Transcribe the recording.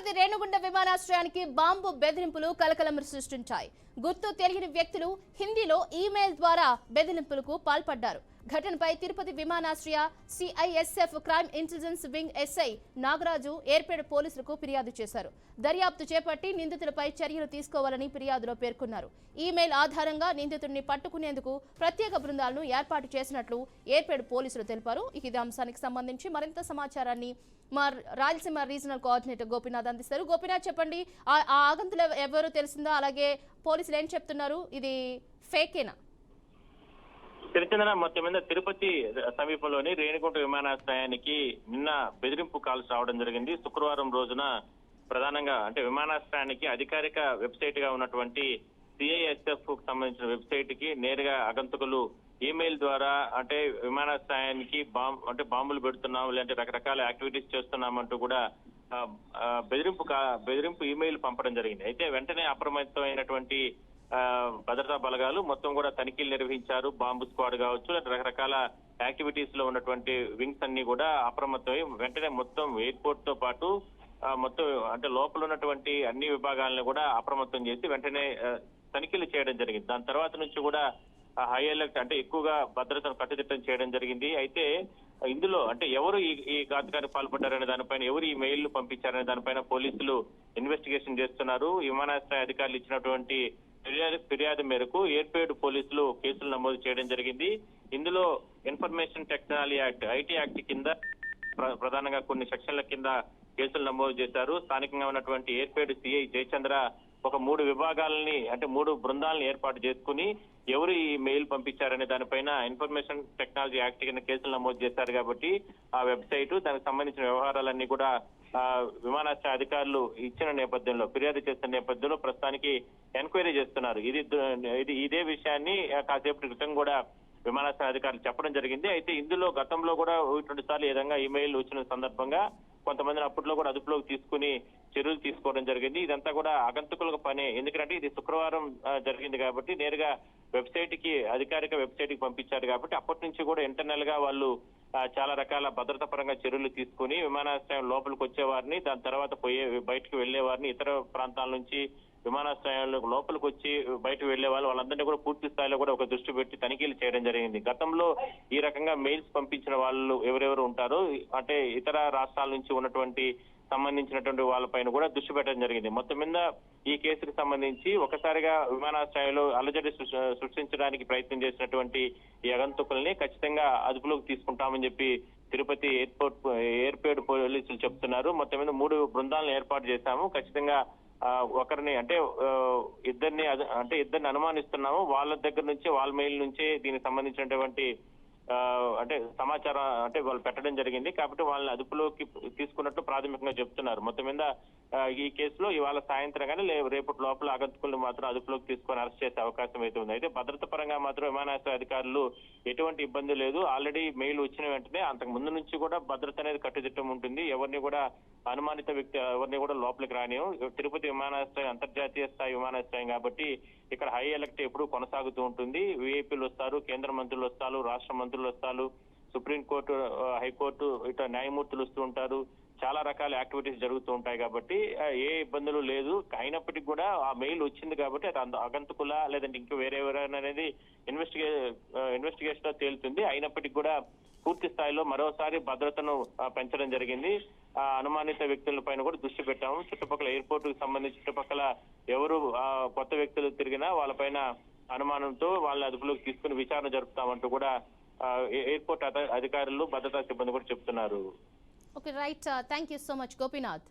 తిరుపతి రేణుగుండ విమానాశ్రయానికి బాంబు బెదిరింపులు కలకలం సృష్టించాయి. గుర్తు తెలియని వ్యక్తులు హిందీలో ఈమెయిల్ ద్వారా బెదిరింపులకు పాల్పడ్డారు. ఘటనపై తిరుపతి విమానాశ్రయ CISF crime intelligence wing SI Nagaraju Yerpedu పోలీసులకు ఫిర్యాదు చేశారు. దర్యాప్తు చేపట్టి నిందితులపై చర్యలు తీసుకోవాలని ఫిర్యాదులో పేర్కొన్నారు. ఈమెయిల్ ఆధారంగా నిందితుడిని పట్టుకునేందుకు ప్రత్యేక బృందాలను ఏర్పాటు చేసినట్లు ఏర్పేడు పోలీసులు తెలిపారు. ఈ అంశానికి సంబంధించి మరింత సమాచారాన్ని మా రాయలసీమ రీజనల్ కోఆర్డినేటర్ గోపీనాథ్ అందిస్తారు. గోపీనాథ్, చెప్పండి, ఆ ఆగంతులు ఎవరో తెలిసిందా? అలాగే పోలీసులు ఏం చెప్తున్నారు? ఇది ఫేకేనా? తిరుచంద్ర మొత్తం మీద తిరుపతి సమీపంలోని రేణిగుంట విమానాశ్రయానికి నిన్న బెదిరింపు కాల్స్ రావడం జరిగింది. శుక్రవారం రోజున ప్రధానంగా అంటే విమానాశ్రయానికి అధికారిక వెబ్సైట్ గా ఉన్నటువంటి సిఐఎస్ఎఫ్ కు సంబంధించిన వెబ్సైట్ కి నేరుగా ఆగంతుకులు ఈమెయిల్ ద్వారా అంటే విమానాశ్రయానికి బాంబులు పెడుతున్నాం, లేదంటే రకరకాల యాక్టివిటీస్ చేస్తున్నామంటూ కూడా బెదిరింపు ఈమెయిల్ పంపడం జరిగింది. అయితే వెంటనే అప్రమత్తమైనటువంటి భద్రతా బలగాలు మొత్తం కూడా తనిఖీలు నిర్వహించారు. బాంబు స్క్వాడ్ కావచ్చు, రకరకాల యాక్టివిటీస్ లో ఉన్నటువంటి వింగ్స్ అన్ని కూడా అప్రమత్తమై వెంటనే మొత్తం ఎయిర్పోర్ట్ తో పాటు మొత్తం అంటే లోపల ఉన్నటువంటి అన్ని విభాగాలను కూడా అప్రమత్తం చేసి వెంటనే తనిఖీలు చేయడం జరిగింది. దాని తర్వాత నుంచి కూడా హై అలర్ట్ అంటే ఎక్కువగా భద్రతను కట్టుదిట్టం చేయడం జరిగింది. అయితే ఇందులో అంటే ఎవరు ఈ ఘాతకానికి పాల్పడ్డారనే దానిపైన, ఎవరు ఈ మెయిల్ పంపించారనే దానిపైన పోలీసులు ఇన్వెస్టిగేషన్ చేస్తున్నారు. విమానాశ్రయ అధికారులు ఇచ్చినటువంటి ఫిర్యాదు మేరకు ఏర్పేడు పోలీసులు కేసులు నమోదు చేయడం జరిగింది. ఇందులో information technology act IT act కింద ప్రధానంగా కొన్ని సెక్షన్ల కింద కేసులు నమోదు చేశారు. స్థానికంగా ఉన్నటువంటి ఏర్పేడు సిఐ జయచంద్ర ఒక 3 విభాగాలని అంటే 3 బృందాలను ఏర్పాటు చేసుకుని ఎవరు ఈ మెయిల్ పంపించారనే దానిపైన ఇన్ఫర్మేషన్ టెక్నాలజీ యాక్ట్ కింద కేసులు నమోదు చేశారు. కాబట్టి ఆ వెబ్సైట్ దానికి సంబంధించిన వ్యవహారాలన్నీ కూడా విమానాశ్రయ అధికారులు ఇచ్చిన నేపథ్యంలో, ఫిర్యాదు చేస్తున్న నేపథ్యంలో ప్రస్తుతానికి ఎంక్వైరీ చేస్తున్నారు. ఇదే విషయాన్ని కాసేపటి క్రితం కూడా విమానాశ్రయ అధికారులు చెప్పడం జరిగింది. అయితే ఇందులో గతంలో కూడా 2 సార్లు ఈ విధంగా ఈమెయిల్ వచ్చిన సందర్భంగా కొంతమందిని అప్పట్లో కూడా అదుపులోకి తీసుకుని చర్యలు తీసుకోవడం జరిగింది. ఇదంతా కూడా ఆగంతుకులకు పనే. ఎందుకంటే ఇది శుక్రవారం జరిగింది కాబట్టి నేరుగా వెబ్సైట్ కి అధికారిక వెబ్సైట్ కి పంపించారు కాబట్టి అప్పటి నుంచి కూడా ఇంటర్నల్ గా వాళ్ళు చాలా రకాల భద్రతా పరంగా చర్యలు తీసుకుని విమానాశ్రయం లోపలికి వచ్చేవారిని, దాని తర్వాత బయటకు వెళ్లే వారిని, ఇతర ప్రాంతాల నుంచి విమానాశ్రయంలో లోపలికి వచ్చి బయటకు వెళ్లే వాళ్ళందరినీ కూడా పూర్తి స్థాయిలో కూడా ఒక దృష్టి పెట్టి తనిఖీలు చేయడం జరిగింది. గతంలో ఈ రకంగా మెయిల్స్ పంపించిన వాళ్ళు ఎవరెవరు ఉంటారో అంటే ఇతర రాష్ట్రాల నుంచి ఉన్నటువంటి సంబంధించినటువంటి వాళ్ళపైన కూడా దృష్టి పెట్టడం జరిగింది. మొత్తం మీద ఈ కేసుకు సంబంధించి ఒకసారిగా విమానాశ్రయంలో అలజడి సృష్టించడానికి ప్రయత్నం చేసినటువంటి ఈ ఆగంతుకుల్ని ఖచ్చితంగా అదుపులోకి తీసుకుంటామని చెప్పి తిరుపతి ఏర్పేడు పోలీసులు చెప్తున్నారు. మొత్తం మీద 3 బృందాలను ఏర్పాటు చేశాము. ఖచ్చితంగా ఒకరిని అంటే ఇద్దరిని అనుమానిస్తున్నాము. వాళ్ళ దగ్గర నుంచి, వాళ్ళ మెయిల్ నుంచే దీనికి సంబంధించినటువంటి అంటే సమాచారం అంటే వాళ్ళు పెట్టడం జరిగింది. కాబట్టి వాళ్ళని అదుపులోకి తీసుకున్నట్టు ప్రాథమికంగా చెప్తున్నారు. మొత్తం మీద ఈ కేసులో ఇవాళ సాయంత్రం కానీ రేపటి లోపల ఆగంతుకులను మాత్రం అదుపులోకి తీసుకొని అరెస్ట్ చేసే అవకాశం అయితే ఉంది. అయితే భద్రత పరంగా మాత్రం విమానాశ్రయ అధికారులు ఎటువంటి ఇబ్బంది లేదు. ఆల్రెడీ మెయిల్ వచ్చిన వెంటనే అంతకు ముందు నుంచి కూడా భద్రత అనేది కట్టుదిట్టం ఉంటుంది. ఎవరిని కూడా అనుమానిత వ్యక్తి ఎవరిని కూడా లోపలికి రానియం. తిరుపతి విమానాశ్రయం అంతర్జాతీయ స్థాయి విమానాశ్రయం కాబట్టి ఇక్కడ హై అలర్ట్ ఎప్పుడూ కొనసాగుతూ ఉంటుంది. విఐపీలు వస్తారు, కేంద్ర మంత్రులు వస్తారు, రాష్ట్ర మంత్రులు వస్తారు, సుప్రీంకోర్టు, హైకోర్టు ఇట్లా న్యాయమూర్తులు వస్తూ ఉంటారు. చాలా రకాల యాక్టివిటీస్ జరుగుతూ ఉంటాయి కాబట్టి ఏ ఇబ్బందులు లేదు. అయినప్పటికీ కూడా ఆ మెయిల్ వచ్చింది కాబట్టి అది ఆగంతుకుల లేదంటే ఇంకా వేరెవరైనా అనేది ఇన్వెస్టిగేషన్ లో తేలుతుంది. అయినప్పటికీ కూడా పూర్తి స్థాయిలో మరోసారి భద్రతను పెంచడం జరిగింది. అనుమానిత వ్యక్తుల పైన కూడా దృష్టి పెట్టాము. చుట్టుపక్కల ఎయిర్పోర్ట్ కు సంబంధించి చుట్టుపక్కల ఎవరు కొత్త వ్యక్తులు తిరిగినా వాళ్ళపైన అనుమానంతో వాళ్ళని అదుపులోకి తీసుకుని విచారణ జరుపుతామంటూ కూడా ఎయిర్పోర్ట్ అధికారులు, భద్రతా సిబ్బంది కూడా చెప్తున్నారు. Okay, right. Thank you so much Gopinath.